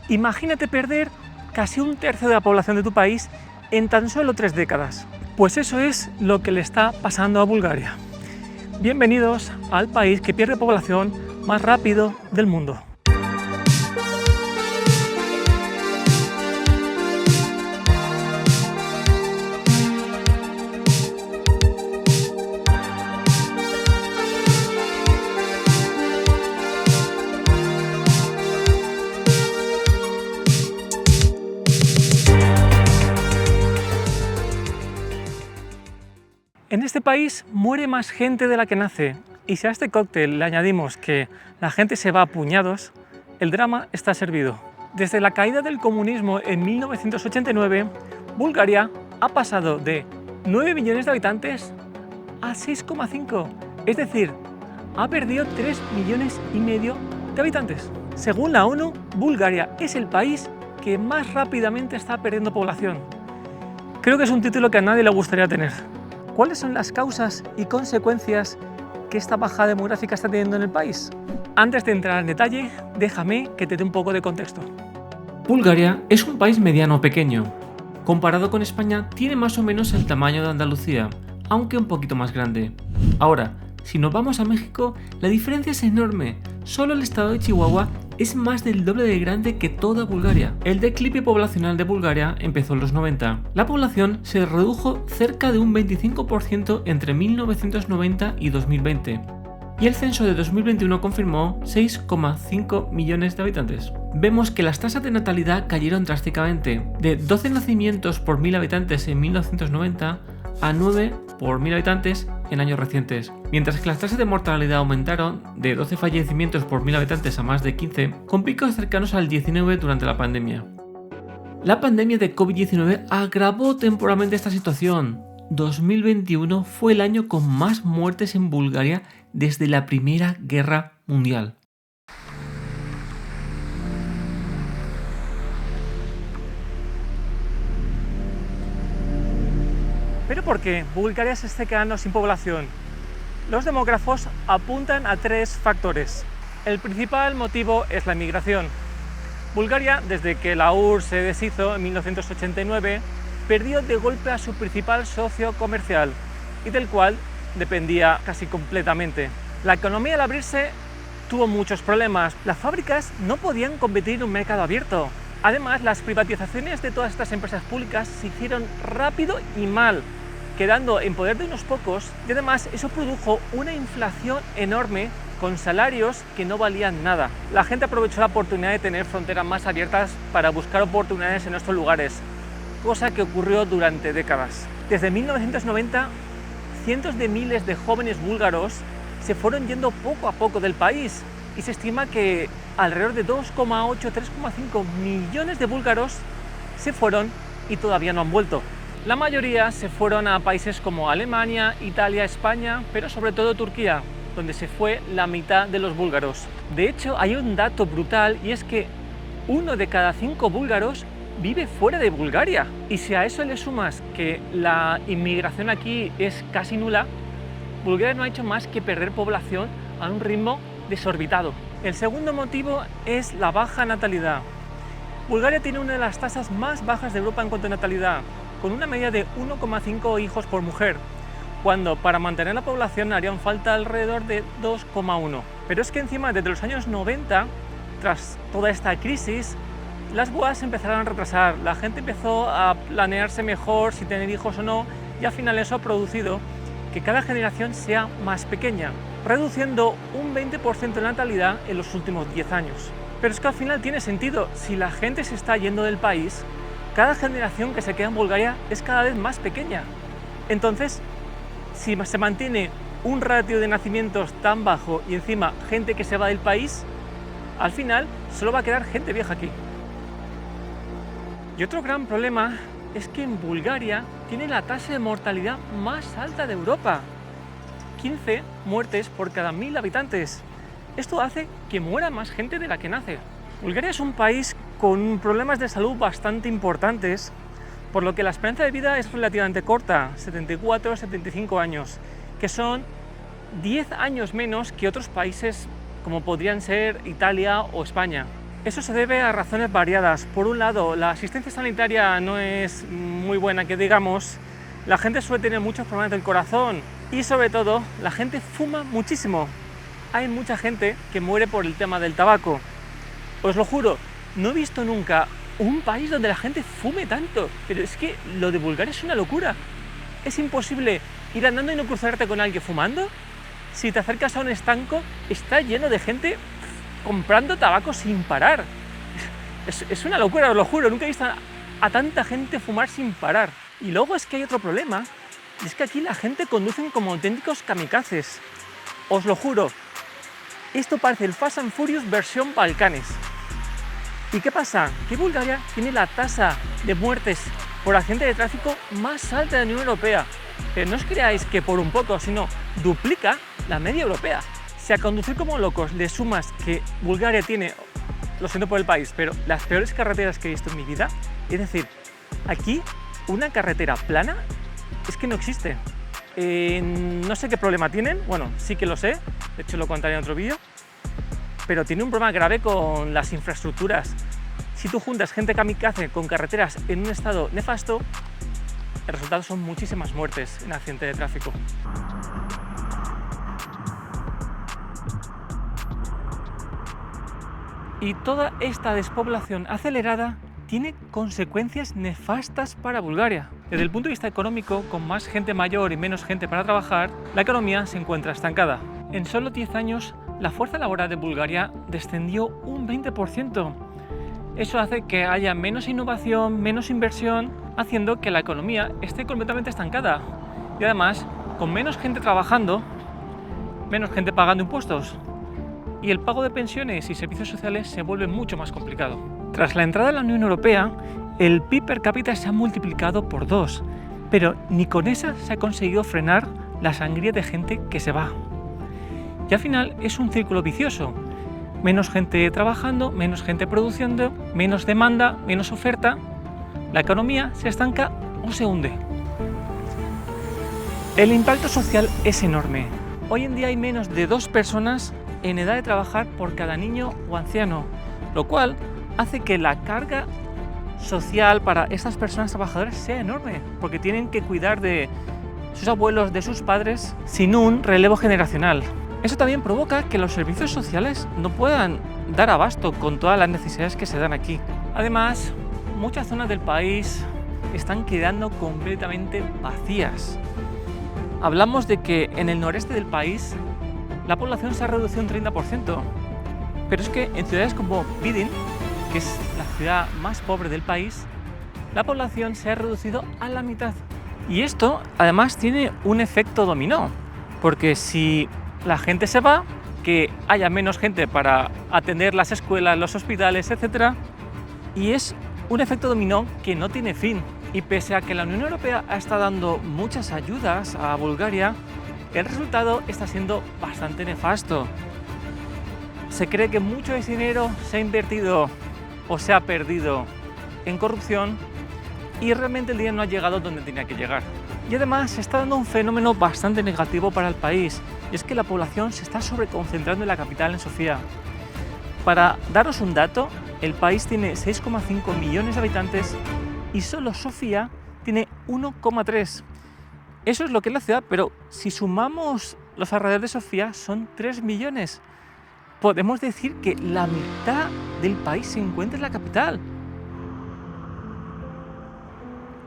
Imagínate perder casi un tercio de la población de tu país en tan solo 3 décadas. Pues eso es lo que le está pasando a Bulgaria. Bienvenidos al país que pierde población más rápido del mundo. En este país muere más gente de la que nace, y si a este cóctel le añadimos que la gente se va a puñados, el drama está servido. Desde la caída del comunismo en 1989, Bulgaria ha pasado de 9 millones de habitantes a 6,5, es decir, ha perdido 3 millones y medio de habitantes. Según la ONU, Bulgaria es el país que más rápidamente está perdiendo población. Creo que es un título que a nadie le gustaría tener. ¿Cuáles son las causas y consecuencias que esta bajada demográfica está teniendo en el país? Antes de entrar en detalle, déjame que te dé un poco de contexto. Bulgaria es un país mediano pequeño. Comparado con España, tiene más o menos el tamaño de Andalucía, aunque un poquito más grande. Ahora, si nos vamos a México, la diferencia es enorme. Solo el estado de Chihuahua es más del doble de grande que toda Bulgaria. El declive poblacional de Bulgaria empezó en los 90. La población se redujo cerca de un 25% entre 1990 y 2020. Y el censo de 2021 confirmó 6,5 millones de habitantes. Vemos que las tasas de natalidad cayeron drásticamente, de 12 nacimientos por 1000 habitantes en 1990 a 9 por 1000 habitantes en años recientes, mientras que las tasas de mortalidad aumentaron de 12 fallecimientos por 1000 habitantes a más de 15, con picos cercanos al 19 durante la pandemia. La pandemia de COVID-19 agravó temporalmente esta situación. 2021 fue el año con más muertes en Bulgaria desde la Primera Guerra Mundial. ¿Pero por qué Bulgaria se está quedando sin población? Los demógrafos apuntan a 3 factores. El principal motivo es la inmigración. Bulgaria, desde que la URSS se deshizo en 1989, perdió de golpe a su principal socio comercial y del cual dependía casi completamente. La economía al abrirse tuvo muchos problemas. Las fábricas no podían competir en un mercado abierto. Además, las privatizaciones de todas estas empresas públicas se hicieron rápido y mal, quedando en poder de unos pocos, y además eso produjo una inflación enorme con salarios que no valían nada. La gente aprovechó la oportunidad de tener fronteras más abiertas para buscar oportunidades en estos lugares, cosa que ocurrió durante décadas. Desde 1990, cientos de miles de jóvenes búlgaros se fueron yendo poco a poco del país y se estima que alrededor de 2,8-3,5 millones de búlgaros se fueron y todavía no han vuelto. La mayoría se fueron a países como Alemania, Italia, España, pero sobre todo Turquía, donde se fue la mitad de los búlgaros. De hecho, hay un dato brutal y es que 1 de cada 5 búlgaros vive fuera de Bulgaria. Y si a eso le sumas que la inmigración aquí es casi nula, Bulgaria no ha hecho más que perder población a un ritmo desorbitado. El segundo motivo es la baja natalidad. Bulgaria tiene una de las tasas más bajas de Europa en cuanto a natalidad, con una media de 1,5 hijos por mujer, cuando para mantener la población harían falta alrededor de 2,1. Pero es que encima, desde los años 90, tras toda esta crisis, las bodas se empezaron a retrasar, la gente empezó a planearse mejor si tener hijos o no, y al final eso ha producido que cada generación sea más pequeña, reduciendo un 20% de natalidad en los últimos 10 años. Pero es que al final tiene sentido, si la gente se está yendo del país, cada generación que se queda en Bulgaria es cada vez más pequeña. Entonces, si se mantiene un ratio de nacimientos tan bajo y encima gente que se va del país, al final solo va a quedar gente vieja aquí. Y otro gran problema es que en Bulgaria tiene la tasa de mortalidad más alta de Europa. 15 muertes por cada 1000 habitantes. Esto hace que muera más gente de la que nace. Bulgaria es un país con problemas de salud bastante importantes, por lo que la esperanza de vida es relativamente corta, 74-75 años, que son 10 años menos que otros países como podrían ser Italia o España. Eso se debe a razones variadas. Por un lado, la asistencia sanitaria no es muy buena, que digamos. La gente suele tener muchos problemas del corazón y sobre todo la gente fuma muchísimo. Hay mucha gente que muere por el tema del tabaco. Os lo juro, no he visto nunca un país donde la gente fume tanto. Pero es que lo de Bulgaria es una locura. Es imposible ir andando y no cruzarte con alguien fumando. Si te acercas a un estanco, está lleno de gente comprando tabaco sin parar. Es una locura, os lo juro, nunca he visto a tanta gente fumar sin parar. Y luego es que hay otro problema, y es que aquí la gente conduce como auténticos kamikazes. Os lo juro, esto parece el Fast and Furious versión Balcanes. ¿Y qué pasa? Que Bulgaria tiene la tasa de muertes por accidente de tráfico más alta de la Unión Europea. Pero no os creáis que por un poco, sino duplica la media europea. Si a conducir como locos le sumas que Bulgaria tiene, lo siento por el país, pero las peores carreteras que he visto en mi vida, es decir, aquí una carretera plana es que no existe. No sé qué problema tienen, bueno, sí que lo sé, de hecho lo contaré en otro vídeo, pero tiene un problema grave con las infraestructuras. Si tú juntas gente kamikaze con carreteras en un estado nefasto, el resultado son muchísimas muertes en accidente de tráfico. Y toda esta despoblación acelerada tiene consecuencias nefastas para Bulgaria. Desde el punto de vista económico, con más gente mayor y menos gente para trabajar, la economía se encuentra estancada. En solo 10 años, la fuerza laboral de Bulgaria descendió un 20%. Eso hace que haya menos innovación, menos inversión, haciendo que la economía esté completamente estancada. Y además, con menos gente trabajando, menos gente pagando impuestos, y el pago de pensiones y servicios sociales se vuelve mucho más complicado. Tras la entrada a la Unión Europea, el PIB per cápita se ha multiplicado por 2, pero ni con esa se ha conseguido frenar la sangría de gente que se va. Y al final es un círculo vicioso. Menos gente trabajando, menos gente produciendo, menos demanda, menos oferta. La economía se estanca o se hunde. El impacto social es enorme. Hoy en día hay menos de 2 personas en edad de trabajar por cada niño o anciano, lo cual hace que la carga social para estas personas trabajadoras sea enorme, porque tienen que cuidar de sus abuelos, de sus padres, sin un relevo generacional. Eso también provoca que los servicios sociales no puedan dar abasto con todas las necesidades que se dan aquí. Además, muchas zonas del país están quedando completamente vacías. Hablamos de que en el noreste del país la población se ha reducido un 30%, pero es que en ciudades como Vidin, que es la ciudad más pobre del país, la población se ha reducido a la mitad. Y esto además tiene un efecto dominó, porque si la gente se va, que haya menos gente para atender las escuelas, los hospitales, etc. Y es un efecto dominó que no tiene fin. Y pese a que la Unión Europea ha estado dando muchas ayudas a Bulgaria, el resultado está siendo bastante nefasto. Se cree que mucho de ese dinero se ha invertido o se ha perdido en corrupción y realmente el dinero no ha llegado donde tenía que llegar. Y además se está dando un fenómeno bastante negativo para el país, y es que la población se está sobreconcentrando en la capital, en Sofía. Para daros un dato, el país tiene 6,5 millones de habitantes y solo Sofía tiene 1,3. Eso es lo que es la ciudad, pero si sumamos los alrededores de Sofía son 3 millones. Podemos decir que la mitad del país se encuentra en la capital.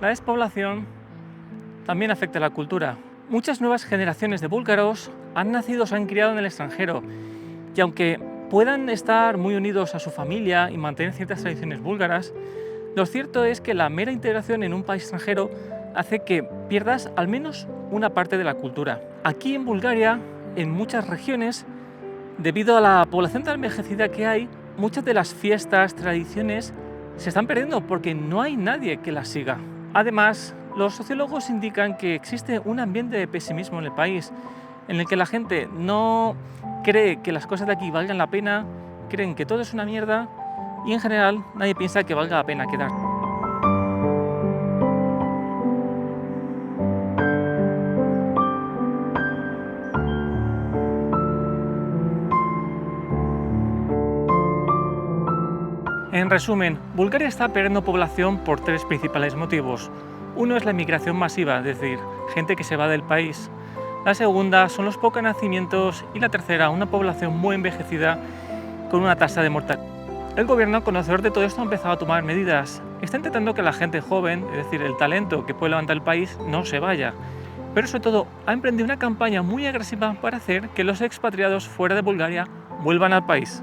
La despoblación también afecta a la cultura. Muchas nuevas generaciones de búlgaros han nacido o se han criado en el extranjero, y aunque puedan estar muy unidos a su familia y mantener ciertas tradiciones búlgaras, lo cierto es que la mera integración en un país extranjero hace que pierdas al menos una parte de la cultura. Aquí en Bulgaria, en muchas regiones, debido a la población tan envejecida que hay, muchas de las fiestas, tradiciones, se están perdiendo porque no hay nadie que las siga. Además, los sociólogos indican que existe un ambiente de pesimismo en el país, en el que la gente no cree que las cosas de aquí valgan la pena, creen que todo es una mierda y en general nadie piensa que valga la pena quedar. En resumen, Bulgaria está perdiendo población por tres principales motivos. Uno es la inmigración masiva, es decir, gente que se va del país. La segunda son los pocos nacimientos y la tercera, una población muy envejecida con una tasa de mortalidad. El gobierno, conocedor de todo esto, ha empezado a tomar medidas. Está intentando que la gente joven, es decir, el talento que puede levantar el país, no se vaya. Pero sobre todo, ha emprendido una campaña muy agresiva para hacer que los expatriados fuera de Bulgaria vuelvan al país.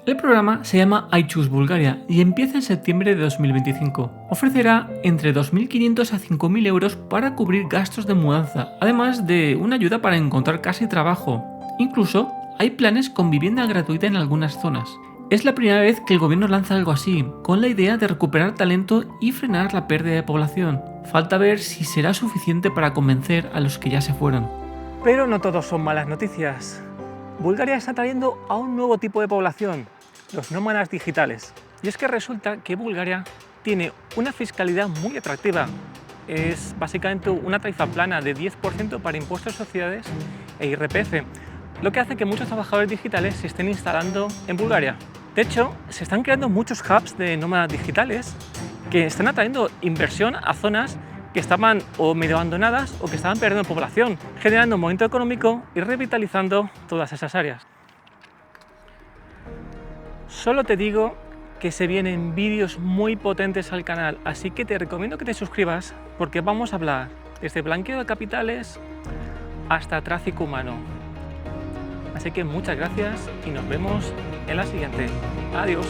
El programa se llama I Choose Bulgaria y empieza en septiembre de 2025. Ofrecerá entre 2.500 a 5.000 euros para cubrir gastos de mudanza, además de una ayuda para encontrar casa y trabajo. Incluso hay planes con vivienda gratuita en algunas zonas. Es la primera vez que el gobierno lanza algo así, con la idea de recuperar talento y frenar la pérdida de población. Falta ver si será suficiente para convencer a los que ya se fueron. Pero no todos son malas noticias. Bulgaria está trayendo a un nuevo tipo de población, los nómadas digitales. Y es que resulta que Bulgaria tiene una fiscalidad muy atractiva. Es básicamente una tarifa plana de 10% para impuestos de sociedades e IRPF, lo que hace que muchos trabajadores digitales se estén instalando en Bulgaria. De hecho, se están creando muchos hubs de nómadas digitales que están atrayendo inversión a zonas que estaban o medio abandonadas o que estaban perdiendo población, generando un movimiento económico y revitalizando todas esas áreas. Solo te digo que se vienen vídeos muy potentes al canal, así que te recomiendo que te suscribas porque vamos a hablar desde blanqueo de capitales hasta tráfico humano. Así que muchas gracias y nos vemos en la siguiente. Adiós.